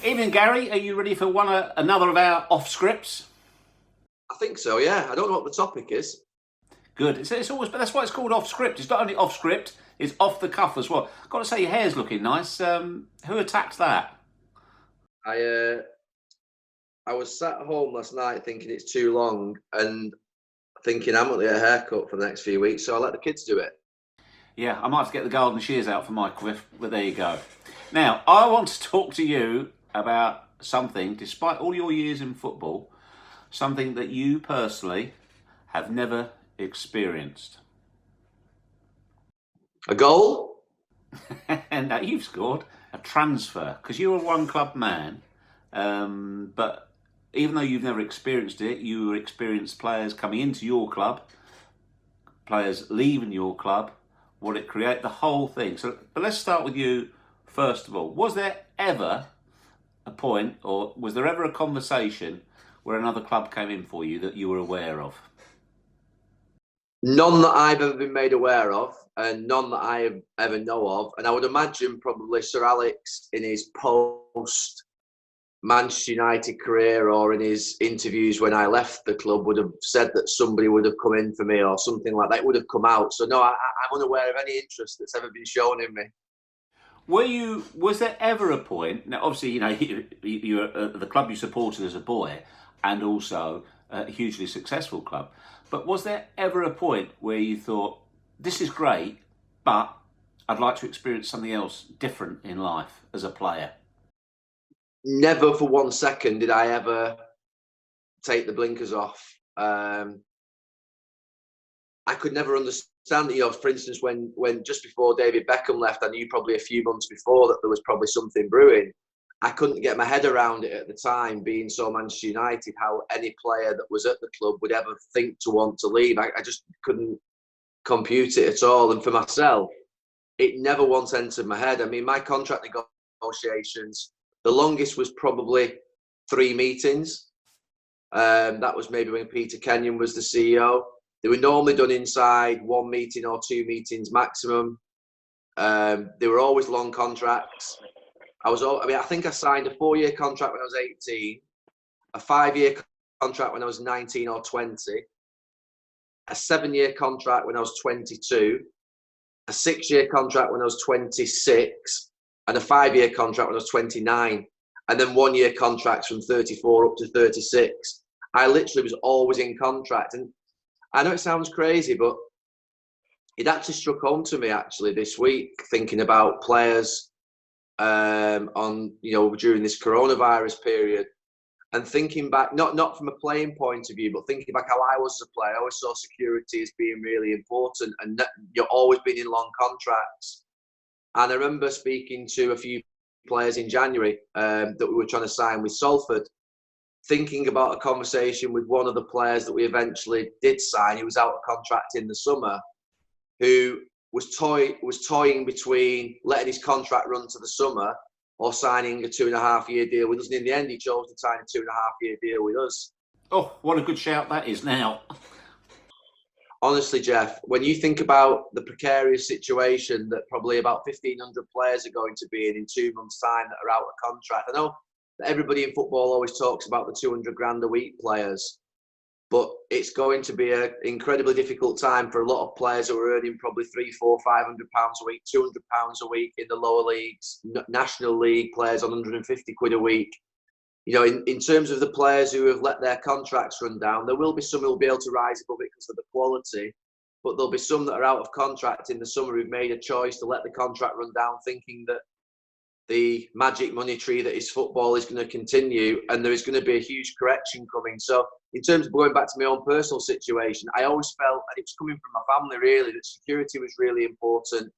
Evening, Gary. Are you ready for another of our off scripts? I think so, yeah. I don't know what the topic is. Good. It's always, but that's why it's called off script. It's not only off script; it's off the cuff as well. Got to say, your hair's looking nice. Who attacked that? I I was sat at home last night thinking it's too long and thinking I'm going to get a haircut for the next few weeks, so I let the kids do it. Yeah, I might have to get the garden shears out for my quiff, but there you go. Now, I want to talk to you about something, despite all your years in football, something that you personally have never experienced. A goal? And now you've scored a transfer because you're a one club man, but even though you've never experienced it, you experienced players coming into your club, players leaving your club, what it create, the whole thing. So, but let's start with you first of all. Was there ever a point, or was there ever a conversation where another club came in for you that you were aware of? None that I've ever been made aware of, and none that I ever know of. And I would imagine probably Sir Alex in his post Manchester United career or in his interviews when I left the club would have said that somebody would have come in for me or something like that would have come out. So no, I'm unaware of any interest that's ever been shown in me. Was there ever a point? Now, obviously, you know, you're the club you supported as a boy, and also a hugely successful club. But was there ever a point where you thought, "This is great, but I'd like to experience something else different in life as a player"? Never for 1 second did I ever take the blinkers off. I could never understand, for instance, when just before David Beckham left, I knew probably a few months before that there was probably something brewing. I couldn't get my head around it at the time, being so Manchester United, how any player that was at the club would ever think to want to leave. I just couldn't compute it at all. And for myself, it never once entered my head. I mean, my contract negotiations, the longest was probably 3 meetings. That was maybe when Peter Kenyon was the CEO. They were normally done inside 1 meeting or 2 meetings maximum. They were always long contracts. I think I signed a 4-year contract when I was 18, a 5-year contract when I was 19 or 20, a 7-year contract when I was 22, a 6-year contract when I was 26, and a 5-year contract when I was 29, and then 1-year contracts from 34 up to 36. I literally was always in contract. And I know it sounds crazy, but it actually struck home to me actually this week, thinking about players during this coronavirus period, and thinking back, not from a playing point of view, but thinking back how I was as a player. I always saw security as being really important, and you're always been in long contracts. And I remember speaking to a few players in January that we were trying to sign with Salford, thinking about a conversation with one of the players that we eventually did sign. He was out of contract in the summer, who was toying between letting his contract run to the summer or signing a 2.5-year deal with us. And in the end, he chose to sign a 2.5-year deal with us. Oh, what a good shout that is now. Honestly, Geoff, when you think about the precarious situation that probably about 1,500 players are going to be in 2 months' time that are out of contract. I know that everybody in football always talks about the 200 grand a week players, but it's going to be an incredibly difficult time for a lot of players who are earning probably £300, £400, £500 a week, £200 a week in the lower leagues, National League players on 150 quid a week. In terms of the players who have let their contracts run down, there will be some who will be able to rise above it because of the quality, but there'll be some that are out of contract in the summer who've made a choice to let the contract run down, thinking that the magic money tree that is football is going to continue, and there is going to be a huge correction coming. So in terms of going back to my own personal situation, I always felt, and it was coming from my family really, that security was really important.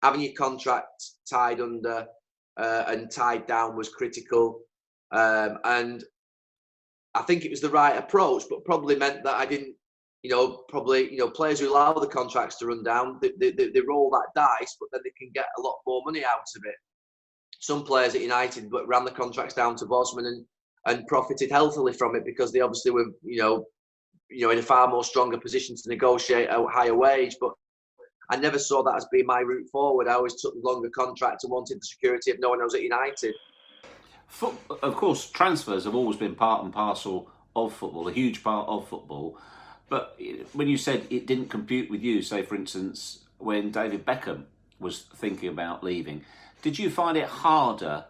Having your contract tied under and tied down was critical. And I think it was the right approach, but probably meant that I didn't, players who allow the contracts to run down, they roll that dice, but then they can get a lot more money out of it. Some players at United ran the contracts down to Bosman and profited healthily from it because they obviously were, in a far more stronger position to negotiate a higher wage. But I never saw that as being my route forward. I always took the longer contract and wanted the security of knowing I was at United. Of course, transfers have always been part and parcel of football, a huge part of football. But when you said it didn't compute with you, say for instance, when David Beckham was thinking about leaving, did you find it harder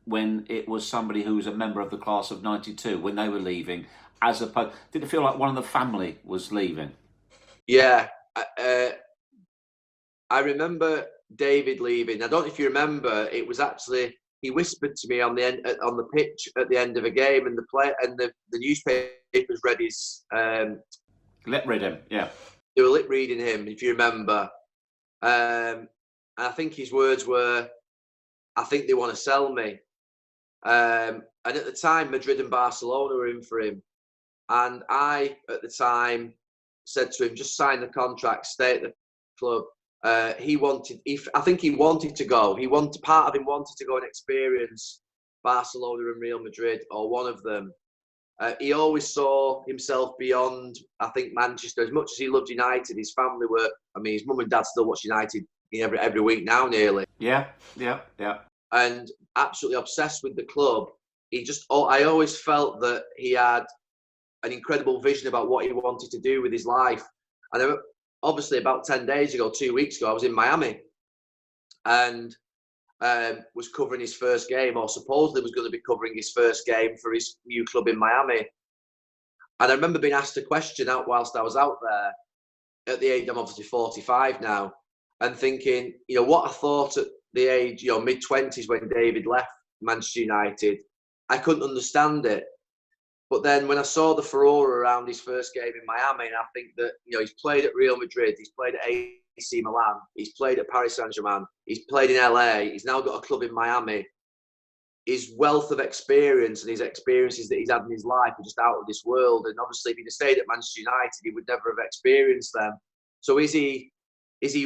when it was somebody who was a member of the class of '92 when they were leaving, as opposed? Did it feel like one of the family was leaving? Yeah, I remember David leaving. I don't know if you remember. It was actually he whispered to me on the pitch at the end of a game, and the newspapers read his. Let read him, yeah. They were lip reading him, if you remember. And I think his words were, "I think they want to sell me." And at the time, Madrid and Barcelona were in for him. And I, at the time, said to him, "Just sign the contract, stay at the club." I think he wanted to go. Part of him wanted to go and experience Barcelona and Real Madrid, or one of them. He always saw himself beyond, I think, Manchester. As much as he loved United, his family were. I mean, his mum and dad still watch United every week now, nearly. Yeah. And absolutely obsessed with the club. I always felt that he had an incredible vision about what he wanted to do with his life. And obviously, about 10 days ago, 2 weeks ago, I was in Miami and was covering his first game, or supposedly was going to be covering his first game for his new club in Miami. And I remember being asked a question out whilst I was out there at the age, I'm obviously 45 now, and thinking, what I thought at the age, mid-20s when David left Manchester United, I couldn't understand it. But then when I saw the furore around his first game in Miami, and I think that, he's played at Real Madrid, he's played at AC Milan, he's played at Paris Saint-Germain, he's played in LA, he's now got a club in Miami. His wealth of experience and his experiences that he's had in his life are just out of this world. And obviously, if he'd have stayed at Manchester United, he would never have experienced them. So is he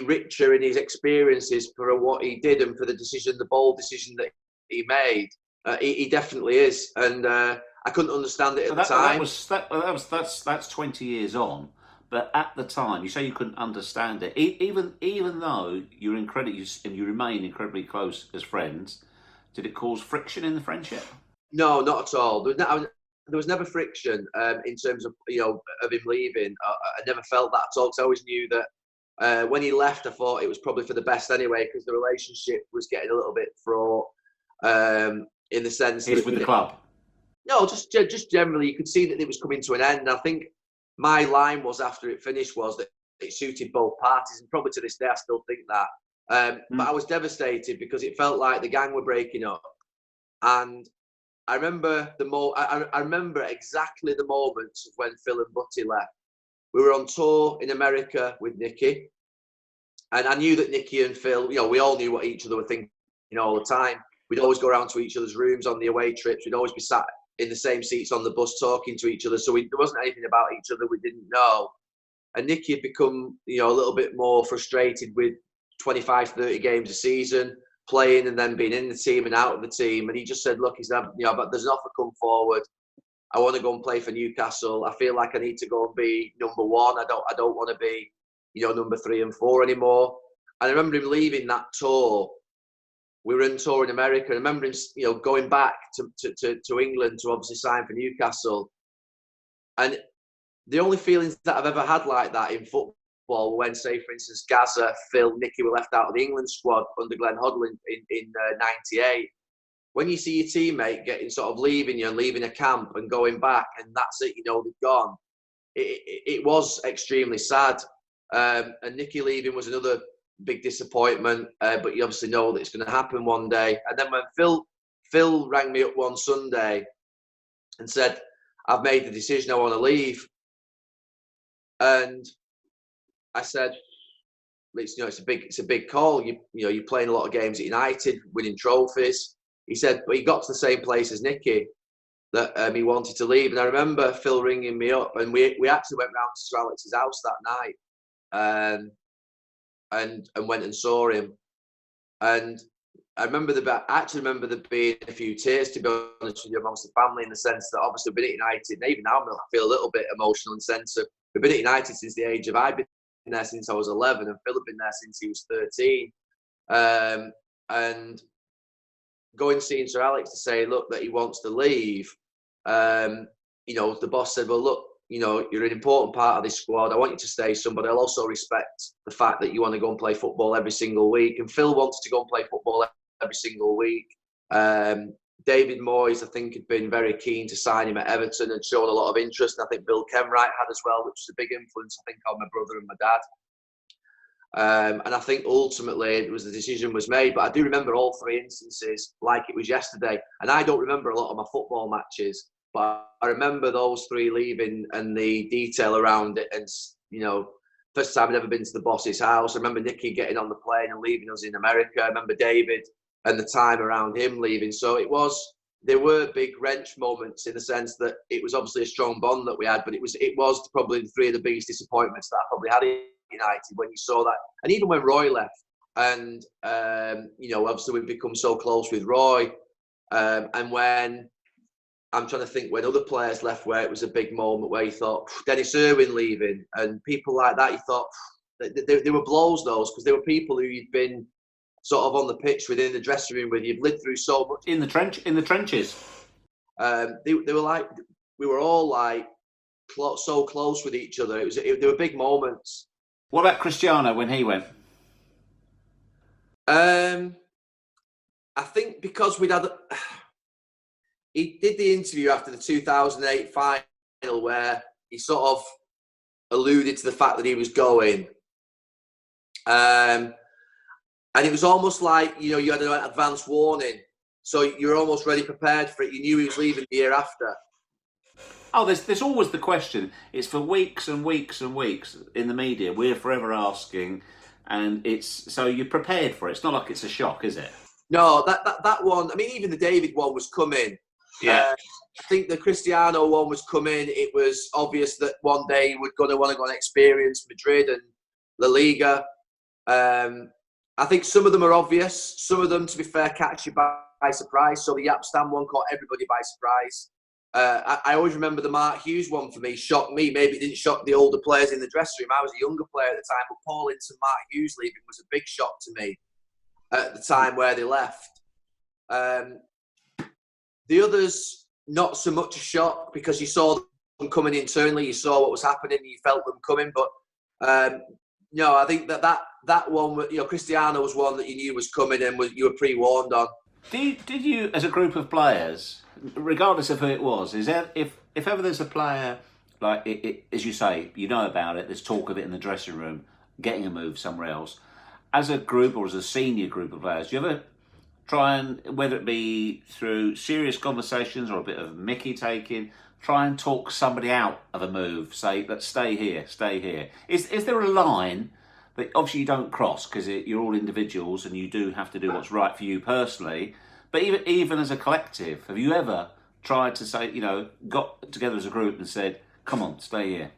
richer in his experiences for what he did and for the bold decision that he made? He definitely is. And I couldn't understand it at the time. That's 20 years on, but at the time, you say you couldn't understand it. Even though you remain incredibly close as friends, did it cause friction in the friendship? No, not at all. There was never friction in terms of of him leaving. I never felt that at all. Because I always knew that when he left, I thought it was probably for the best anyway, because the relationship was getting a little bit fraught in the sense that with the club. No, just generally, you could see that it was coming to an end. And I think my line was after it finished was that it suited both parties, and probably to this day I still think that. But I was devastated because it felt like the gang were breaking up, and I remember I remember exactly the moments of when Phil and Butty left. We were on tour in America with Nicky, and I knew that Nicky and Phil, we all knew what each other were thinking all the time. We'd always go around to each other's rooms on the away trips. We'd always be sat in the same seats on the bus talking to each other. So there wasn't anything about each other we didn't know. And Nicky had become, a little bit more frustrated with 25, 30 games a season, playing and then being in the team and out of the team. And he just said, look, but there's an offer come forward. I want to go and play for Newcastle. I feel like I need to go and be number one. I don't want to be, number 3 and 4 anymore. And I remember him leaving that tour. We were in tour in America. I remember him, going back to England to obviously sign for Newcastle. And the only feelings that I've ever had like that in football were when, say, for instance, Gazza, Phil, Nicky were left out of the England squad under Glenn Hoddle in '98. When you see your teammate getting sort of leaving you and leaving a camp and going back, and that's it, they've gone. It was extremely sad. And Nicky leaving was another big disappointment, but you obviously know that it's going to happen one day. And then when Phil rang me up one Sunday and said, "I've made the decision, I want to leave," and I said, it's a big call. You're playing a lot of games at United, winning trophies. He said, but he got to the same place as Nicky, that he wanted to leave. And I remember Phil ringing me up, and we actually went round to Sir Alex's house that night. And went and saw him, and I actually remember there being a few tears, to be honest with you, amongst the family, in the sense that obviously we've been at United, and even now I feel a little bit emotional in the sense of we've been at United since the age of, I've been there since I was 11, and Phil had been there since he was 13, and going seeing Sir Alex to say, look, that he wants to leave, the boss said, well, look, you're an important part of this squad. I want you to stay, son, but I'll also respect the fact that you want to go and play football every single week. And Phil wanted to go and play football every single week. David Moyes, I think, had been very keen to sign him at Everton and shown a lot of interest. And I think Bill Kenwright had as well, which was a big influence, I think, on my brother and my dad. And I think ultimately the decision was made. But I do remember all three instances like it was yesterday. And I don't remember a lot of my football matches, but I remember those three leaving and the detail around it. And, first time I'd ever been to the boss's house. I remember Nicky getting on the plane and leaving us in America. I remember David and the time around him leaving. So there were big wrench moments in the sense that it was obviously a strong bond that we had, but it was probably three of the biggest disappointments that I probably had in United when you saw that. And even when Roy left, and obviously we've become so close with Roy, and when I'm trying to think when other players left, where it was a big moment where you thought Dennis Irwin leaving and people like that, you thought they were blows, those, because they were people who you'd been sort of on the pitch within the dressing room with. You've lived through so much in the trenches. They were like, we were all like so close with each other. There were big moments. What about Cristiano when he went? I think because he did the interview after the 2008 final where he sort of alluded to the fact that he was going. And it was almost like, you had an advance warning. So you're almost ready, prepared for it. You knew he was leaving the year after. Oh, there's always the question. It's for weeks and weeks and weeks in the media. We're forever asking. And so you're prepared for it. It's not like it's a shock, is it? No, that one, I mean, even the David one was coming. Yeah. I think the Cristiano one was coming. It was obvious that one day he was going to want to go and experience Madrid and La Liga. I think some of them are obvious. Some of them, to be fair, catch you by surprise. So the Yapstam one caught everybody by surprise. I always remember the Mark Hughes one for me shocked me. Maybe it didn't shock the older players in the dressing room. I was a younger player at the time, but Paul Ince and Mark Hughes leaving was a big shock to me at the time where they left. The others, not so much a shock because you saw them coming internally, you saw what was happening, you felt them coming. But no, I think that one, Cristiano was one that you knew was coming and you were pre-warned on. Did you, as a group of players, regardless of who it was, is there, if ever there's a player, like it, as you say, you know about it, there's talk of it in the dressing room, getting a move somewhere else, as a group or as a senior group of players, do you ever try and, whether it be through serious conversations or a bit of Mickey taking, try and talk somebody out of a move, say, let's stay here. Is there a line that obviously you don't cross because you're all individuals and you do have to do what's right for you personally, but even as a collective, have you ever tried to say, got together as a group and said, come on, stay here?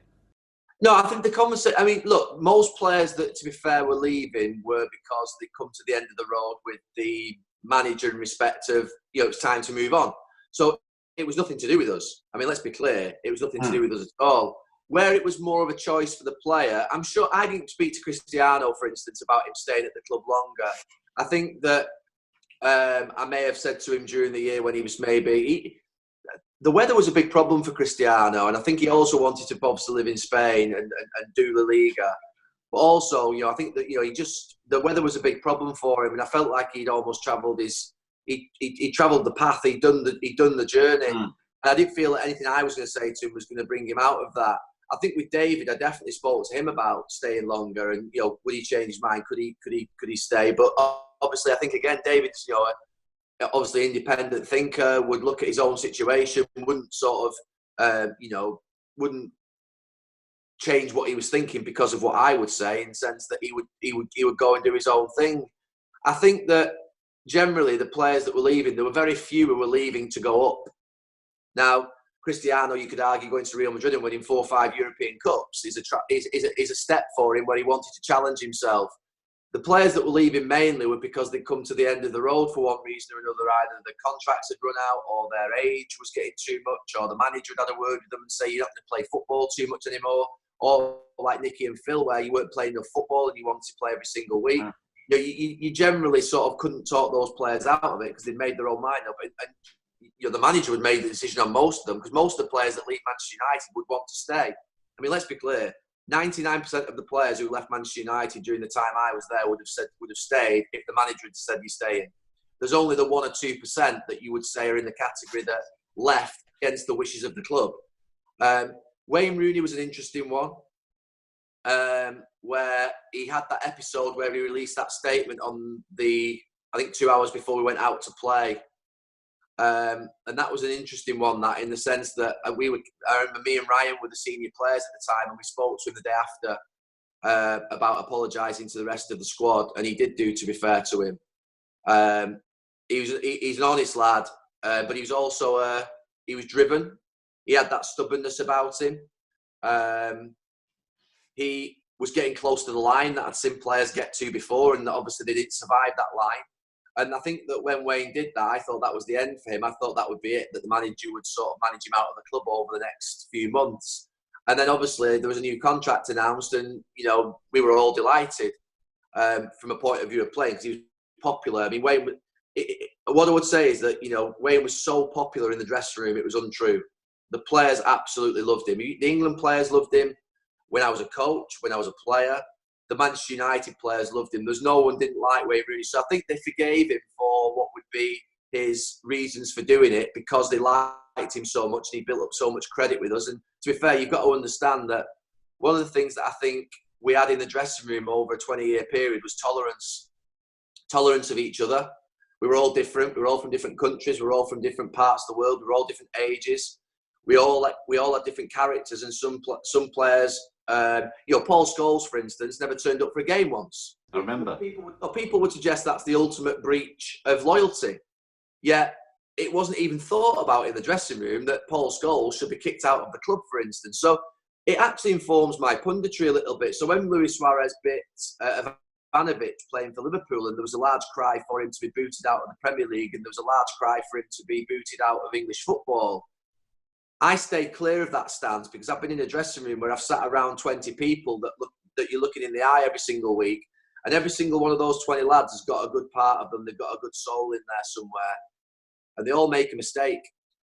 No, I think the conversation, I mean, look, most players that, to be fair, were leaving were because they come to the end of the road with the manager in respect of, it's time to move on. So it was nothing to do with us. I mean, let's be clear, it was nothing to do with us at all. Where it was more of a choice for the player, I'm sure I didn't speak to Cristiano, for instance, about him staying at the club longer. I think that I may have said to him during the year when he was the weather was a big problem for Cristiano, and I think he also wanted to obviously live in Spain and do La Liga. But also, I think that the weather was a big problem for him, and I felt like he'd almost travelled he travelled the path, he'd done the journey. And I didn't feel that anything I was going to say to him was going to bring him out of that. I think with David, I definitely spoke to him about staying longer, and would he change his mind? Could he stay? But obviously, I think again, David's obviously independent thinker, would look at his own situation, wouldn't sort of wouldn't change what he was thinking because of what I would say, in the sense that he would go and do his own thing. I think that generally the players that were leaving, there were very few who were leaving to go up. Now, Cristiano, you could argue, going to Real Madrid and winning 4 or 5 European Cups is a step for him where he wanted to challenge himself. The players that were leaving mainly were because they'd come to the end of the road for one reason or another. Either the contracts had run out, or their age was getting too much, or the manager had a word with them and say you don't have to play football too much anymore. Or like Nicky and Phil, where you weren't playing enough football and you wanted to play every single week. you generally sort of couldn't talk those players out of it because they'd made their own mind up. And the manager would make the decision on most of them because most of the players that leave Manchester United would want to stay. I mean, let's be clear. 99% of the players who left Manchester United during the time I was there would have stayed if the manager had said you're staying. There's only the 1 or 2% that you would say are in the category that left against the wishes of the club. Wayne Rooney was an interesting one, where he had that episode where he released that statement on I think 2 hours before we went out to play. And that was an interesting one, that in the sense that I remember me and Ryan were the senior players at the time, and we spoke to him the day after about apologising to the rest of the squad, and he did do, to be fair to him. He's an honest lad, but he was also he was driven. He had that stubbornness about him. He was getting close to the line that I'd seen players get to before, and obviously they didn't survive that line. And I think that when Wayne did that, I thought that was the end for him. I thought that would be it, that the manager would sort of manage him out of the club over the next few months. And then obviously there was a new contract announced, and we were all delighted from a point of view of playing because he was popular. I mean, Wayne. What I would say is that Wayne was so popular in the dressing room, it was untrue. The players absolutely loved him. The England players loved him. When I was a coach, when I was a player, the Manchester United players loved him. There's no one didn't like Wayne Rooney. So I think they forgave him for what would be his reasons for doing it because they liked him so much and he built up so much credit with us. And to be fair, you've got to understand that one of the things that I think we had in the dressing room over a 20-year period was tolerance of each other. We were all different. We were all from different countries. We were all from different parts of the world. We were all different ages. We all had different characters, and some players, Paul Scholes, for instance, never turned up for a game once. I remember. People would suggest that's the ultimate breach of loyalty. Yet it wasn't even thought about in the dressing room that Paul Scholes should be kicked out of the club, for instance. So it actually informs my punditry a little bit. So when Luis Suarez bit Ivanovic playing for Liverpool, and there was a large cry for him to be booted out of the Premier League, and there was a large cry for him to be booted out of English football, I stayed clear of that stance because I've been in a dressing room where I've sat around 20 people that you're looking in the eye every single week, and every single one of those 20 lads has got a good part of them. They've got a good soul in there somewhere, and they all make a mistake.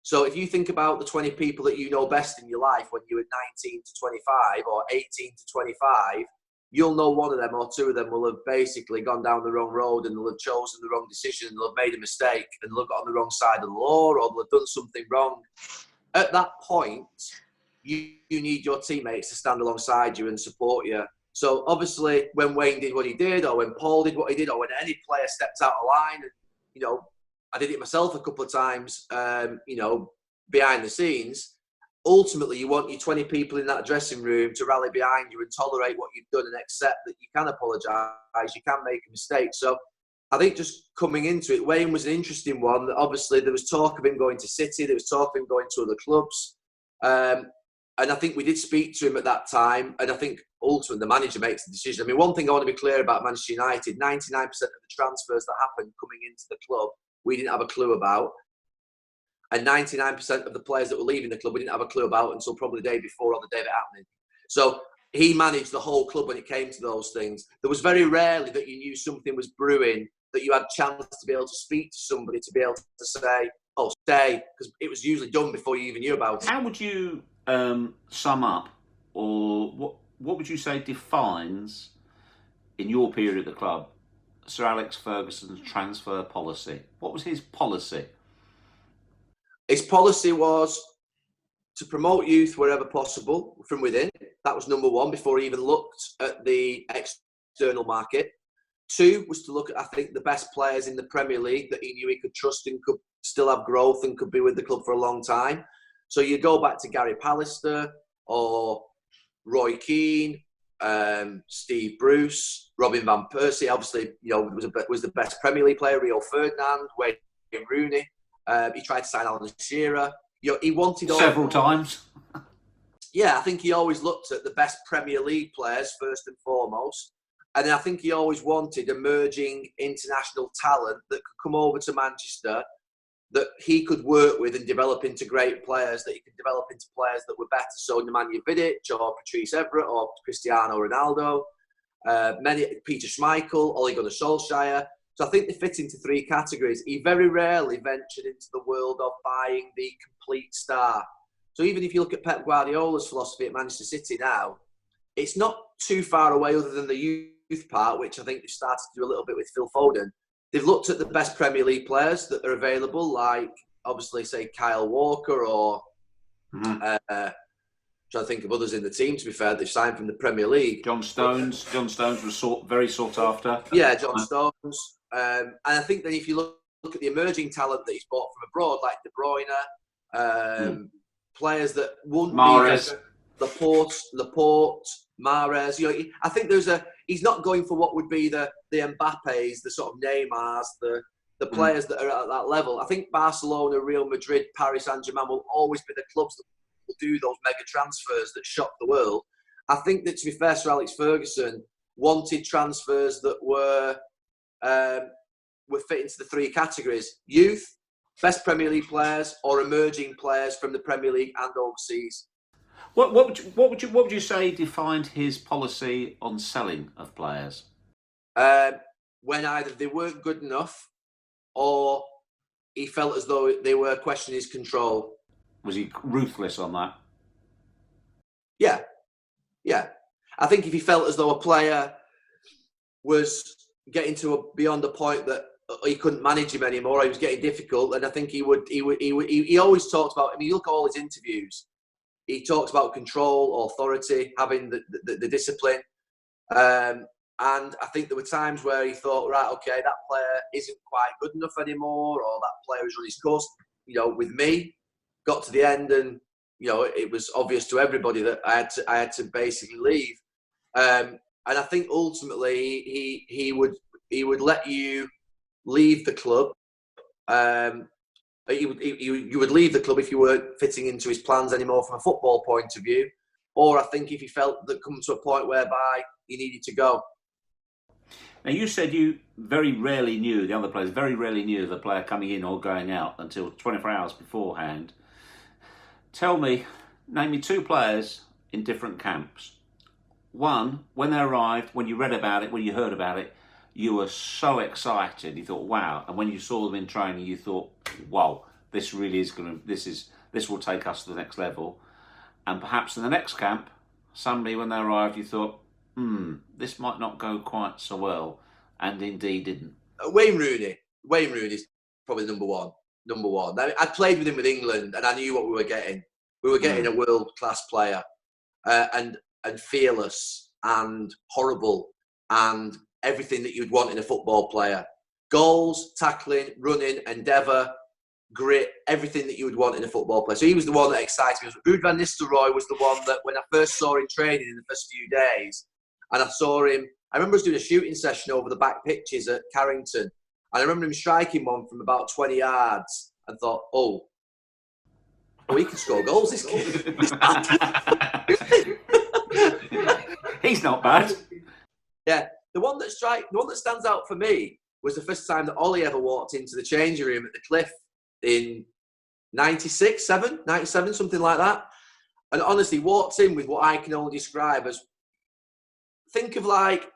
So if you think about the 20 people that you know best in your life when you were 19 to 25 or 18 to 25, you'll know one of them or two of them will have basically gone down the wrong road, and they'll have chosen the wrong decision, and they'll have made a mistake, and they'll have got on the wrong side of the law, or they'll have done something wrong. At that point, you need your teammates to stand alongside you and support you. So obviously, when Wayne did what he did, or when Paul did what he did, or when any player stepped out of line, and I did it myself a couple of times, behind the scenes. Ultimately, you want your 20 people in that dressing room to rally behind you and tolerate what you've done and accept that you can apologise, you can make a mistake. So I think just coming into it, Wayne was an interesting one. Obviously, there was talk of him going to City. There was talk of him going to other clubs. And I think we did speak to him at that time. And I think ultimately the manager makes the decision. I mean, one thing I want to be clear about Manchester United, 99% of the transfers that happened coming into the club, we didn't have a clue about. And 99% of the players that were leaving the club, we didn't have a clue about until probably the day before or the day of it happening. So he managed the whole club when it came to those things. There was very rarely that you knew something was brewing, that you had a chance to be able to speak to somebody, to be able to say, oh, stay, because it was usually done before you even knew about it. How would you sum up, or what would you say defines, in your period at the club, Sir Alex Ferguson's transfer policy? What was his policy? His policy was to promote youth wherever possible from within. That was number one, before he even looked at the external market. 2 was to look at, I think, the best players in the Premier League that he knew he could trust and could still have growth and could be with the club for a long time. So you go back to Gary Pallister or Roy Keane, Steve Bruce, Robin Van Persie. Obviously, was the best Premier League player. Rio Ferdinand, Wayne Rooney. He tried to sign Alan Shearer. He wanted several times. Yeah, I think he always looked at the best Premier League players first and foremost. And I think he always wanted emerging international talent that could come over to Manchester, that he could work with and develop into great players, that he could develop into players that were better. So Nemanja Vidic or Patrice Evra or Cristiano Ronaldo. Peter Schmeichel, Ole Gunnar Solskjaer. So I think they fit into three categories. He very rarely ventured into the world of buying the complete star. So even if you look at Pep Guardiola's philosophy at Manchester City now, it's not too far away other than the youth part, which I think they've started to do a little bit with Phil Foden. They've looked at the best Premier League players that are available, like obviously say Kyle Walker or trying to think of others in the team, to be fair, they've signed from the Premier League. John Stones was very sought after. Yeah, John Stones. And I think that if you look at the emerging talent that he's bought from abroad, like De Bruyne, players that wouldn't be Laporte, Mahrez. You know, I think he's not going for what would be the Mbappes, the sort of Neymars, the players that are at that level. I think Barcelona, Real Madrid, Paris Saint-Germain will always be the clubs that will do those mega transfers that shock the world. I think that, to be fair, Sir Alex Ferguson wanted transfers that were fit into the three categories: youth, best Premier League players, or emerging players from the Premier League and overseas. What would you say defined his policy on selling of players? When either they weren't good enough, or he felt as though they were questioning his control. Was he ruthless on that? Yeah. I think if he felt as though a player was getting to beyond the point that he couldn't manage him anymore, or he was getting difficult, then I think he always talked about. I mean, you look at all his interviews. He talks about control, authority, having the discipline. And I think there were times where he thought, right, okay, that player isn't quite good enough anymore, or that player has run his course. You know, with me, got to the end, and you know, it was obvious to everybody that I had to basically leave. And I think ultimately he would let you leave the club. You would leave the club if you weren't fitting into his plans anymore from a football point of view, or I think if he felt that come to a point whereby he needed to go. Now, you said you very rarely knew, the other players very rarely knew the player coming in or going out until 24 hours beforehand. Name me two players in different camps. One, when they arrived, when you read about it, when you heard about it, you were so excited. You thought, wow. And when you saw them in training, you thought, wow, this really is this will take us to the next level. And perhaps in the next camp, somebody, when they arrived, you thought, this might not go quite so well. And indeed didn't. Wayne Rooney is probably number one. I played with him with England, and I knew what we were getting. We were getting a world-class player, and fearless and horrible and everything that you'd want in a football player. Goals, tackling, running, endeavour, grit, everything that you would want in a football player. So he was the one that excited me. Ruud van Nistelrooy was the one that when I first saw him training in the first few days, and I saw him, I remember us doing a shooting session over the back pitches at Carrington, and I remember him striking one from about 20 yards and thought, oh, he can score goals, this kid. He's not bad. Yeah. The one that stands out for me was the first time that Ollie ever walked into the changing room at the Cliff in 97, something like that. And honestly, walked in with what I can only describe as, think of like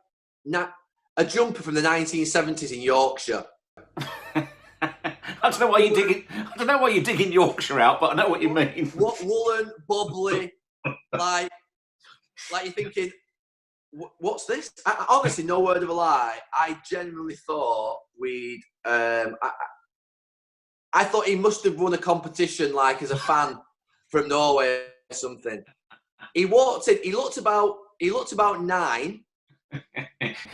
a jumper from the 1970s in Yorkshire. I don't know why you're digging Yorkshire out, but I know what you mean. What woolen, bubbly, like you're thinking, what's this? Honestly, no word of a lie. I genuinely thought I thought he must have won a competition, like as a fan from Norway or something. He walked in. He looked about 9.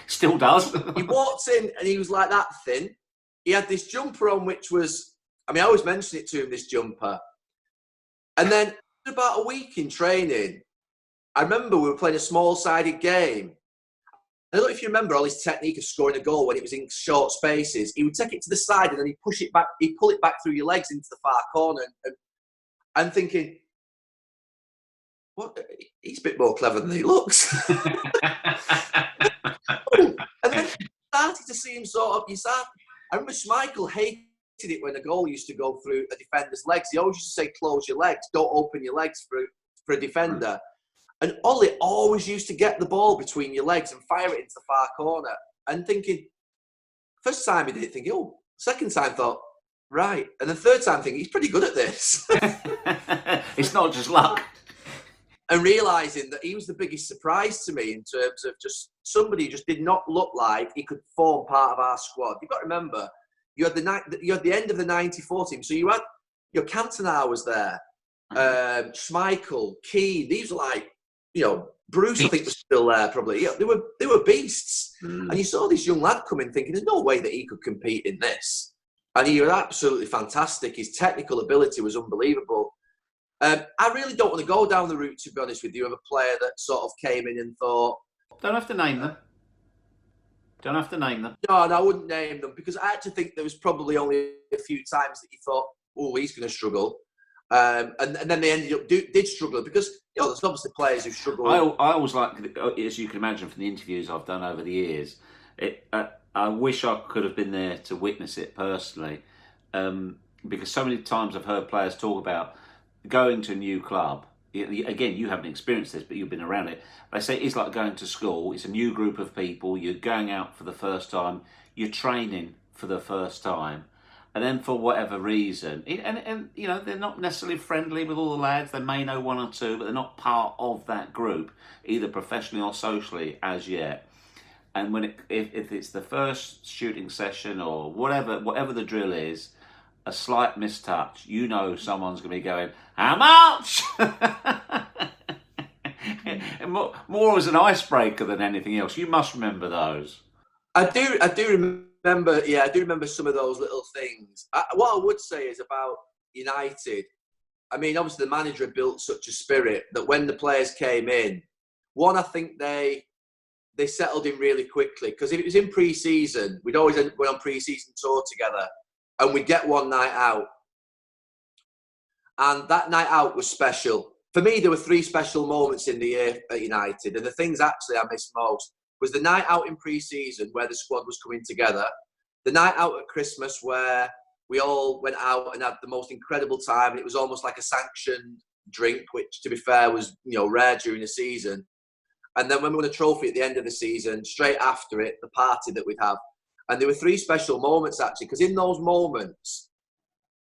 Still does. He walked in and he was like that thin. He had this jumper on, which was, I always mention it to him, this jumper. And then about a week in training, I remember we were playing a small-sided game. I don't know if you remember all his technique of scoring a goal when it was in short spaces. He would take it to the side and then he'd push it back. He'd pull it back through your legs into the far corner. And I'm thinking, what? He's a bit more clever than he looks. And then started to see him sort of. I remember Schmeichel hated it when a goal used to go through a defender's legs. He always used to say, "Close your legs. Don't open your legs for a defender." And Ollie always used to get the ball between your legs and fire it into the far corner. And thinking, first time he did it, thinking, oh, second time thought, right. And the third time thinking, he's pretty good at this. It's not just luck. And realising that he was the biggest surprise to me in terms of just somebody who just did not look like he could form part of our squad. You've got to remember, you had the end of the 94 team. So you had your Cantona was there, Schmeichel, Keane. These were like, Bruce, I think, was still there probably. Yeah, they were beasts. And you saw this young lad come in thinking, there's no way that he could compete in this. And he was absolutely fantastic. His technical ability was unbelievable. I really don't want to go down the route, to be honest with you, of a player that sort of came in and thought... Don't have to name them. No, I wouldn't name them, because I actually think there was probably only a few times that you thought, oh, he's going to struggle. And then they ended up did struggle, because there's obviously players who struggle. I always like, as you can imagine from the interviews I've done over the years, I wish I could have been there to witness it personally, because so many times I've heard players talk about going to a new club. Again, you haven't experienced this, but you've been around it. They say it's like going to school. It's a new group of people. You're going out for the first time. You're training for the first time. And then for whatever reason, and they're not necessarily friendly with all the lads. They may know one or two, but they're not part of that group, either professionally or socially as yet. And when if it's the first shooting session or whatever the drill is, a slight mistouch, someone's going to be going, how much? more as an icebreaker than anything else. You must remember those. I do remember. Yeah, I do remember some of those little things. What I would say is about United. I mean, obviously the manager built such a spirit that when the players came in, I think they settled in really quickly, because if it was in pre-season, we'd always went on pre-season tour together. And we'd get one night out. And that night out was special. For me, there were 3 special moments in the year at United. And the things actually I missed most was the night out in pre-season where the squad was coming together. The night out at Christmas where we all went out and had the most incredible time. And it was almost like a sanctioned drink, which, to be fair, was rare during the season. And then when we won a trophy at the end of the season, straight after it, the party that we'd have. And there were 3 special moments, actually, because in those moments,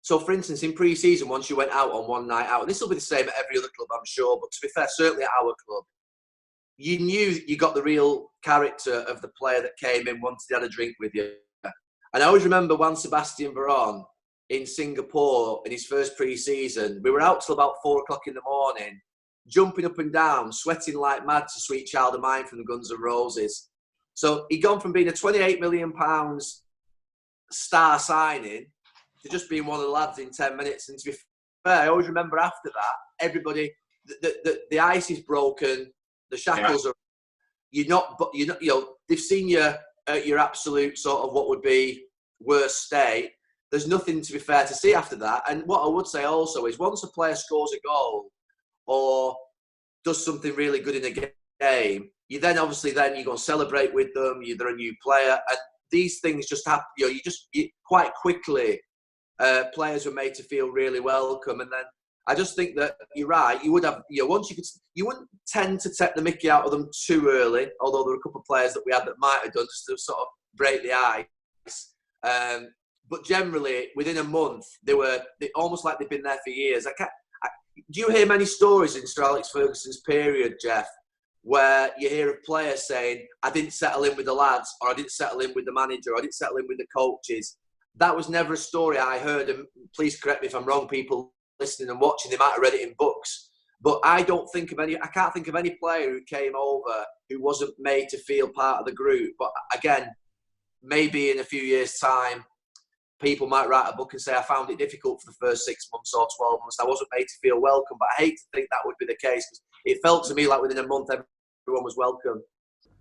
so for instance, in pre-season, once you went out on one night out, and this will be the same at every other club, I'm sure, but to be fair, certainly at our club, you knew you got the real character of the player that came in once he had a drink with you. And I always remember Juan Sebastian Veron in Singapore in his first pre-season. We were out till about 4 o'clock in the morning, jumping up and down, sweating like mad to Sweet Child of Mine from the Guns N' Roses. So he'd gone from being a £28 million star signing to just being one of the lads in 10 minutes. And to be fair, I always remember after that, everybody, the ice is broken, the shackles are, they've seen you at your absolute sort of what would be worst state. There's nothing, to be fair, to see after that. And what I would say also is once a player scores a goal or does something really good in a game, you then go and celebrate with them. They're a new player, and these things just happen. You quite quickly, players were made to feel really welcome. And then I just think that you're right. You would have, you wouldn't tend to take the mickey out of them too early. Although there were a couple of players that we had that might have done just to sort of break the ice. But generally, within a month, they almost like they've been there for years. Do you hear many stories in Sir Alex Ferguson's period, Geoff, where you hear of players saying, I didn't settle in with the lads, or I didn't settle in with the manager, or I didn't settle in with the coaches? That was never a story I heard, and please correct me if I'm wrong, people listening and watching, they might have read it in books. But I can't think of any player who came over who wasn't made to feel part of the group. But again, maybe in a few years' time, people might write a book and say, I found it difficult for the first 6 months or 12 months. I wasn't made to feel welcome. But I hate to think that would be the case, because it felt to me like within a month, everyone was welcome.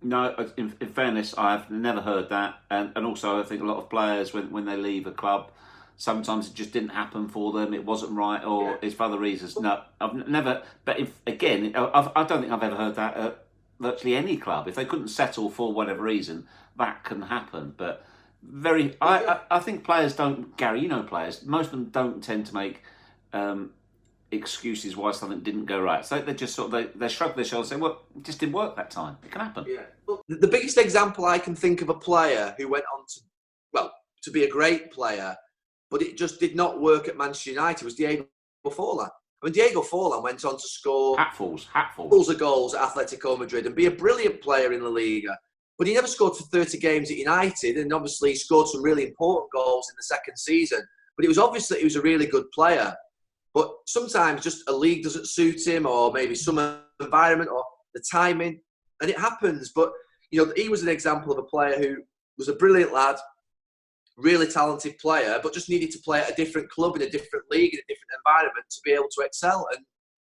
No, in fairness, I've never heard that. And also, I think a lot of players, when they leave a club, sometimes it just didn't happen for them. It wasn't right, or it's for other reasons. No, I've never. But I don't think I've ever heard that at virtually any club. If they couldn't settle for whatever reason, that can happen. But I think players don't. Gary, players. Most of them don't tend to make excuses why something didn't go right. So they just sort of they shrug their shoulders and say, "Well, it just didn't work that time. It can happen." Yeah. Well, the biggest example I can think of a player who went on to be a great player, but it just did not work at Manchester United was Diego Forlan. I mean, Diego Forlan went on to score hatfuls of goals at Atletico Madrid and be a brilliant player in La Liga. But he never scored for 30 games at United, and obviously he scored some really important goals in the second season. But it was obvious that he was a really good player. But sometimes just a league doesn't suit him, or maybe some environment or the timing, and it happens. But, you know, he was an example of a player who was a brilliant lad, really talented player, but just needed to play at a different club in a different league, in a different environment to be able to excel. And,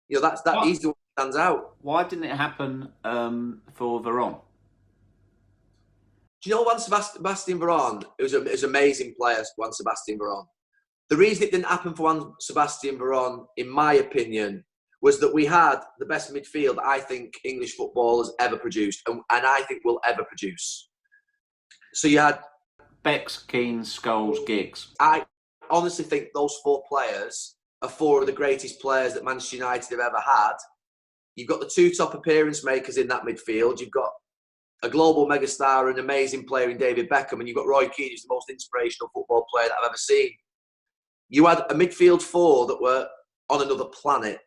you know, he's the one that stands out. Why didn't it happen for Veron? Do you know Juan Sebastian Veron? It was an amazing player, Juan Sebastian Veron. The reason it didn't happen for Juan Sebastian Veron, in my opinion, was that we had the best midfield I think English football has ever produced, and I think will ever produce. So you had Becks, Keane, Scholes, Giggs. I honestly think those four players are four of the greatest players that Manchester United have ever had. You've got the two top appearance makers in that midfield. You've got a global megastar, an amazing player in David Beckham, and you've got Roy Keane, who's the most inspirational football player that I've ever seen. You had a midfield four that were on another planet.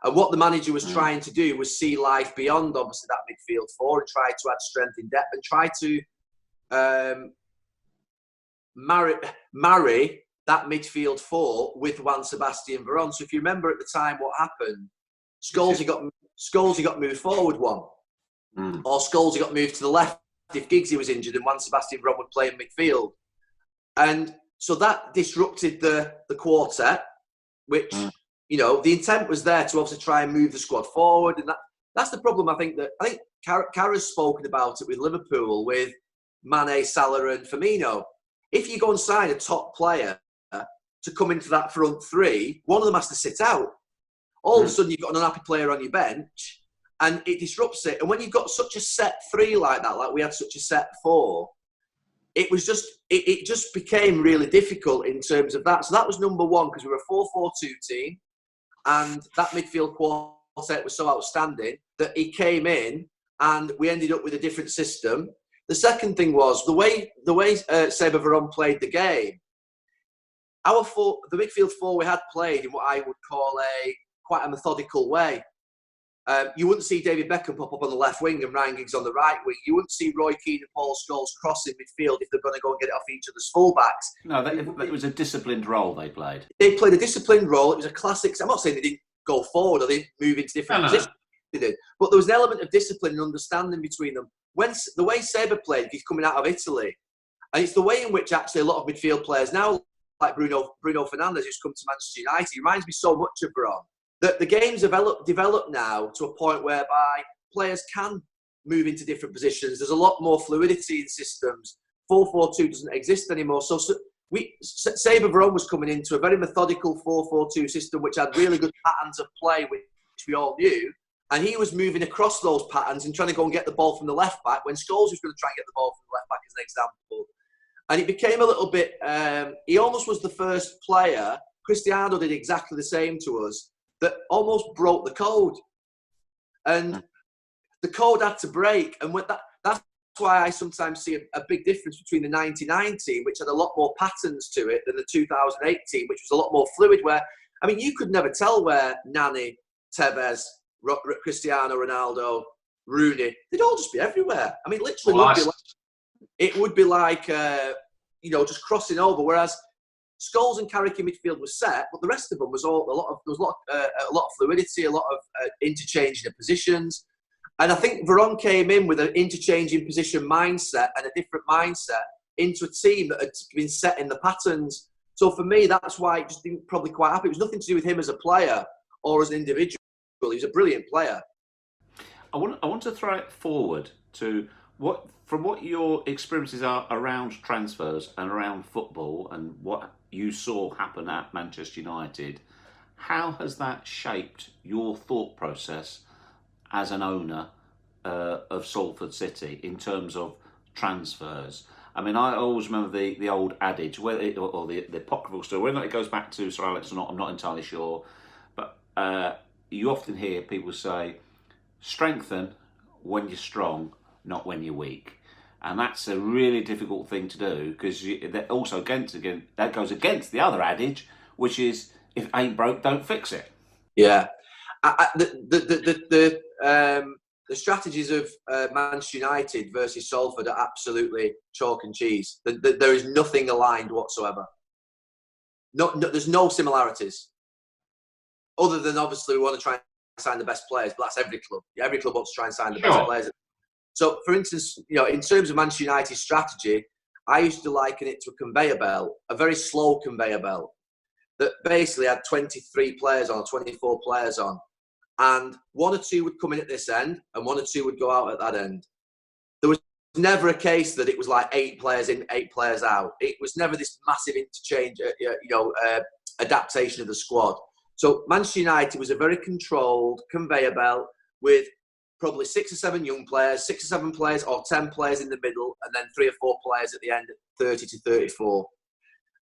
And what the manager was trying to do was see life beyond, obviously, that midfield four and try to add strength in depth and try to marry that midfield four with Juan Sebastian Veron. So if you remember at the time what happened, Scholes got moved forward one. Or Scholes got moved to the left if Giggsy was injured and Juan Sebastian Veron would play in midfield. And so that disrupted the quartet, which, you know, the intent was there to obviously try and move the squad forward. And that's the problem, I think Carragher's spoken about it with Liverpool, with Mane, Salah and Firmino. If you go and sign a top player to come into that front three, one of them has to sit out. All of a sudden, you've got an unhappy player on your bench, and it disrupts it. And when you've got such a set three like that, like we had such a set four, it just became really difficult in terms of that. So that was number one, because we were a 4-4-2 team, and that midfield quartet was so outstanding that he came in, and we ended up with a different system. The second thing was the way Seba Veron played the game. The midfield four we had played in what I would call quite a methodical way. You wouldn't see David Beckham pop up on the left wing and Ryan Giggs on the right wing. You wouldn't see Roy Keane and Paul Scholes crossing midfield if they're going to go and get it off each other's fullbacks. No, it was a disciplined role they played. They played a disciplined role. It was a classic. I'm not saying they didn't go forward or they didn't move into different positions. They did. But there was an element of discipline and understanding between them. When the way Seba played, he's coming out of Italy. And it's the way in which actually a lot of midfield players now, like Bruno Fernandes, who's come to Manchester United, he reminds me so much of Veron. That the game's developed now to a point whereby players can move into different positions. There's a lot more fluidity in systems. 4-4-2 doesn't exist anymore. So Seba Veron was coming into a very methodical 4-4-2 system, which had really good patterns of play, which we all knew. And he was moving across those patterns and trying to go and get the ball from the left back when Scholes was going to try and get the ball from the left back, as an example. And it became a little bit... he almost was the first player. Cristiano did exactly the same to us, that almost broke the code. And the code had to break. And that's why I sometimes see a big difference between the 99 team, which had a lot more patterns to it, than the 2008 team, which was a lot more fluid, where, I mean, you could never tell where Nani, Tevez, Cristiano Ronaldo, Rooney, they'd all just be everywhere. I mean, literally, it would be like just crossing over. Whereas Scholes and Carrick in midfield was set, but the rest of them was a lot of fluidity, a lot of interchanging of positions. And I think Veron came in with an interchanging position mindset and a different mindset into a team that had been set in the patterns. So for me, that's why it just didn't probably quite happen. It was nothing to do with him as a player or as an individual. He was a brilliant player. I want to throw it forward to what your experiences are around transfers and around football and what you saw happen at Manchester United. How has that shaped your thought process as an owner of Salford City in terms of transfers? I mean, I always remember the old adage, or the apocryphal story, whether it goes back to Sir Alex or not, I'm not entirely sure. But you often hear people say, strengthen when you're strong, not when you're weak. And that's a really difficult thing to do, because that also that goes against the other adage, which is, if it ain't broke, don't fix it. Yeah. The strategies of Manchester United versus Salford are absolutely chalk and cheese. There is nothing aligned whatsoever. No, there's no similarities. Other than, obviously, we want to try and sign the best players, but that's every club. Every club wants to try and sign the best players. So, for instance, in terms of Manchester United's strategy, I used to liken it to a conveyor belt, a very slow conveyor belt that basically had 23 players on, 24 players on, and one or two would come in at this end and one or two would go out at that end. There was never a case that it was like 8 players in, 8 players out. It was never this massive interchange, adaptation of the squad. So Manchester United was a very controlled conveyor belt with probably 6 or 7 young players, 6 or 7 players or 10 players in the middle, and then 3 or 4 players at the end, 30 to 34.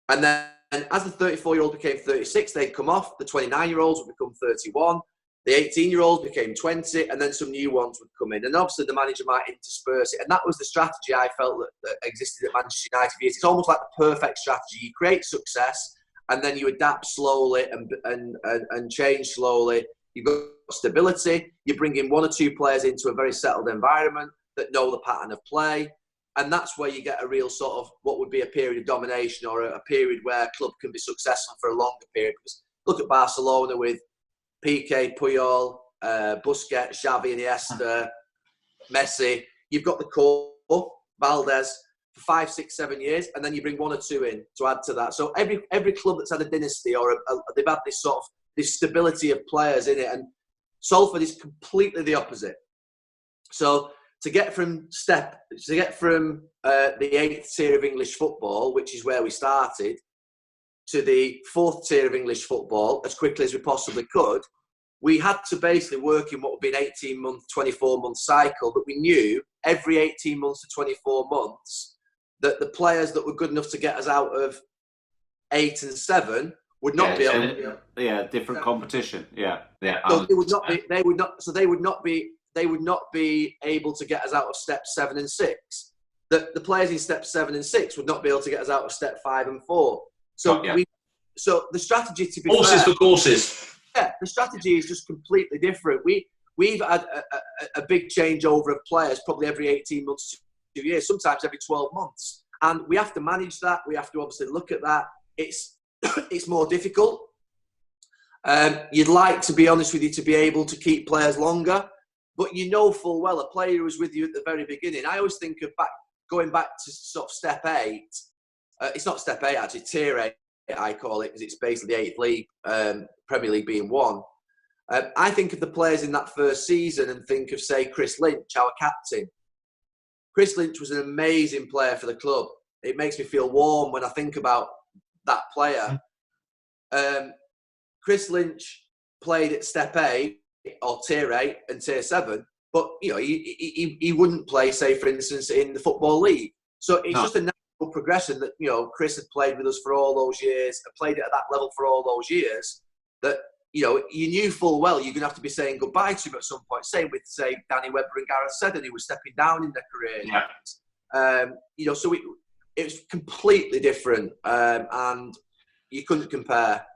And then as the 34-year-old became 36, they'd come off. The 29-year-olds would become 31. The 18-year-olds became 20, and then some new ones would come in. And obviously the manager might intersperse it. And that was the strategy I felt that existed at Manchester United for years. It's almost like the perfect strategy. You create success, and then you adapt slowly and change slowly. You've got stability. You bring in 1 or 2 players into a very settled environment that know the pattern of play. And that's where you get a real sort of what would be a period of domination, or a period where a club can be successful for a longer period. Because look at Barcelona with Piqué, Puyol, Busquets, Xavi, Iniesta, Messi. You've got the core, Valdez, for 5, 6, 7 years, and then you bring 1 or 2 in to add to that. So every club that's had a dynasty, or they've had this sort of this stability of players in it. And Salford is completely the opposite. So to get from the 8th tier of English football, which is where we started, to the 4th tier of English football as quickly as we possibly could, we had to basically work in what would be an 18-month, 24-month cycle. But we knew every 18 months to 24 months that the players that were good enough to get us out of 8 and 7 would not be able to, different competition. Yeah. So they would not be able to get us out of step 7 and 6. The players in step 7 and 6 would not be able to get us out of step 5 and 4. So the strategy, to be horses for courses. Yeah, the strategy is just completely different. We've had a big changeover of players probably every 18 months to 2 years, sometimes every 12 months, and we have to manage that. We have to obviously look at that. It's more difficult. You'd like, to be honest with you, to be able to keep players longer, but you know full well a player who was with you at the very beginning. I always think of going back to sort of step 8. It's not step 8 actually, tier 8 I call it, because it's basically the 8th league, Premier League being 1. I think of the players in that first season and think of, say, Chris Lynch, our captain. Chris Lynch was an amazing player for the club. It makes me feel warm when I think about that player. Chris Lynch played at step 8 or tier 8 and tier 7, but he wouldn't play, say, for instance, in the Football League. So it's just a natural progression that Chris had played with us for all those years, played at that level for all those years, that you knew full well you're going to have to be saying goodbye to him at some point. Same with, say, Danny Webber and Gareth Seddon, who was stepping down in their career. So it was completely different, and you couldn't compare.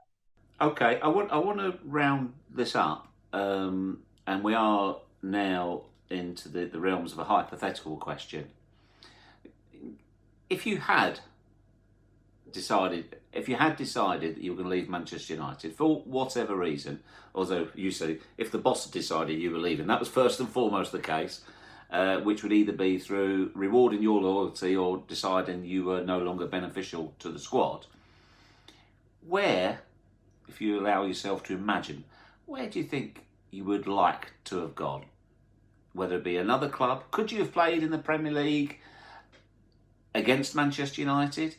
Okay, I want to round this up, and we are now into the realms of a hypothetical question. If you had decided that you were going to leave Manchester United for whatever reason, although you say if the boss had decided you were leaving, that was first and foremost the case, which would either be through rewarding your loyalty or deciding you were no longer beneficial to the squad. Where, if you allow yourself to imagine, where do you think you would like to have gone? Whether it be another club, could you have played in the Premier League against Manchester United,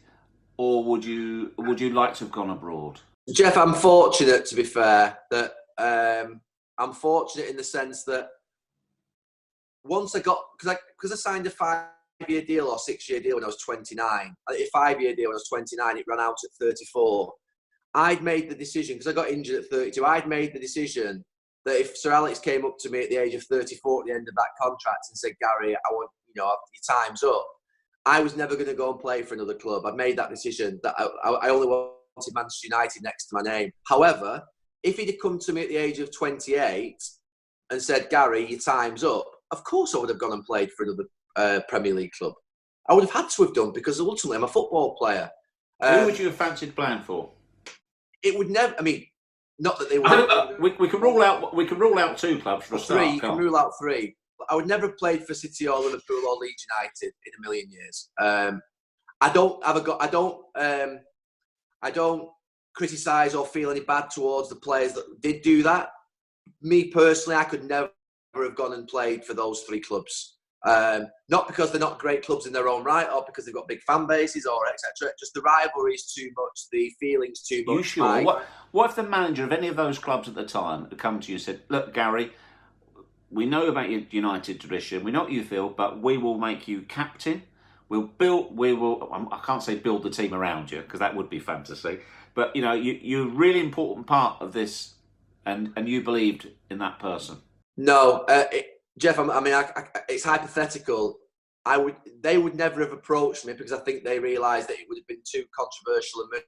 or would you like to have gone abroad? Geoff, I'm fortunate, to be fair, that I'm fortunate in the sense that once I got, because I signed a 5-year deal or 6-year deal when I was 29. A 5-year deal when I was 29, it ran out at 34. I'd made the decision, because I got injured at 32, I'd made the decision that if Sir Alex came up to me at the age of 34 at the end of that contract and said, Gary, I want, your time's up, I was never going to go and play for another club. I made that decision that I only wanted Manchester United next to my name. However, if he'd have come to me at the age of 28 and said, Gary, your time's up, of course I would have gone and played for another Premier League club. I would have had to have done, because ultimately I'm a football player. Who would you have fancied playing for? It would never, I mean, not that they would. We can rule out two clubs for a start. Three, you can rule out three. I would never have played for City or Liverpool or Leeds United in a million years. I don't criticise or feel any bad towards the players that did do that. Me personally, I could never have gone and played for those three clubs. Not because they're not great clubs in their own right, or because they've got big fan bases, or etc. Just the rivalry is too much, the feelings too much. You sure? What if the manager of any of those clubs at the time had come to you and said, "Look, Gary, we know about your United tradition. We know what you feel, but we will make you captain. I can't say build the team around you, because that would be fantasy. But you're a really important part of this, and you believed in that person." No, Geoff. It's hypothetical. They would never have approached me, because I think they realised that it would have been too controversial a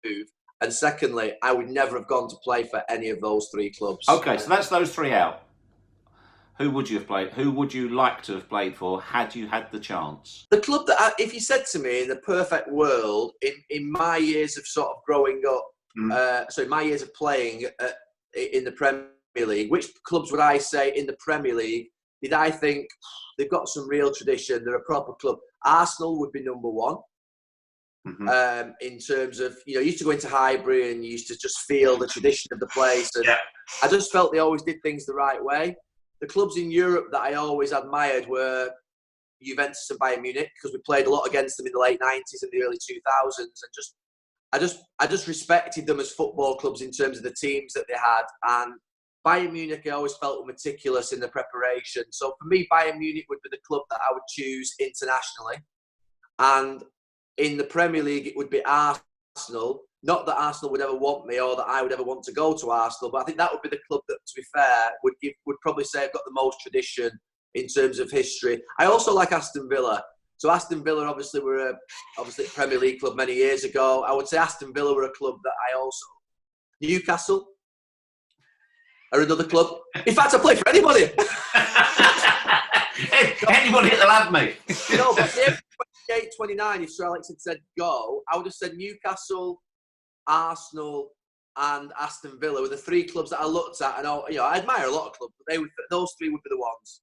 move. And secondly, I would never have gone to play for any of those three clubs. Okay, so that's those three out. Who would you have played? Who would you like to have played for had you had the chance? The club that, if you said to me in the perfect world, in my years of sort of growing up, so in my years of playing in the Premier League, which clubs would I say in the Premier League did I think they've got some real tradition? They're a proper club. Arsenal would be number one. In terms of, you used to go into Highbury and you used to just feel the tradition of the place. And I just felt they always did things the right way. The clubs in Europe that I always admired were Juventus and Bayern Munich, because we played a lot against them in the late 90s and the early 2000s. And I just respected them as football clubs in terms of the teams that they had. And Bayern Munich, I always felt were meticulous in the preparation. So for me, Bayern Munich would be the club that I would choose internationally. And in the Premier League, it would be Arsenal. Not that Arsenal would ever want me, or that I would ever want to go to Arsenal, but I think that would be the club that, to be fair, would probably say I've got the most tradition in terms of history. I also like Aston Villa. So Aston Villa obviously were a Premier League club many years ago. I would say Aston Villa were a club that I also... Newcastle are another club. In fact, I play for anybody. Anybody that'll have me. But 28, 29, if Sir Alex had said go, I would have said Newcastle, Arsenal and Aston Villa were the three clubs that I looked at, and I admire a lot of clubs, but those three would be the ones.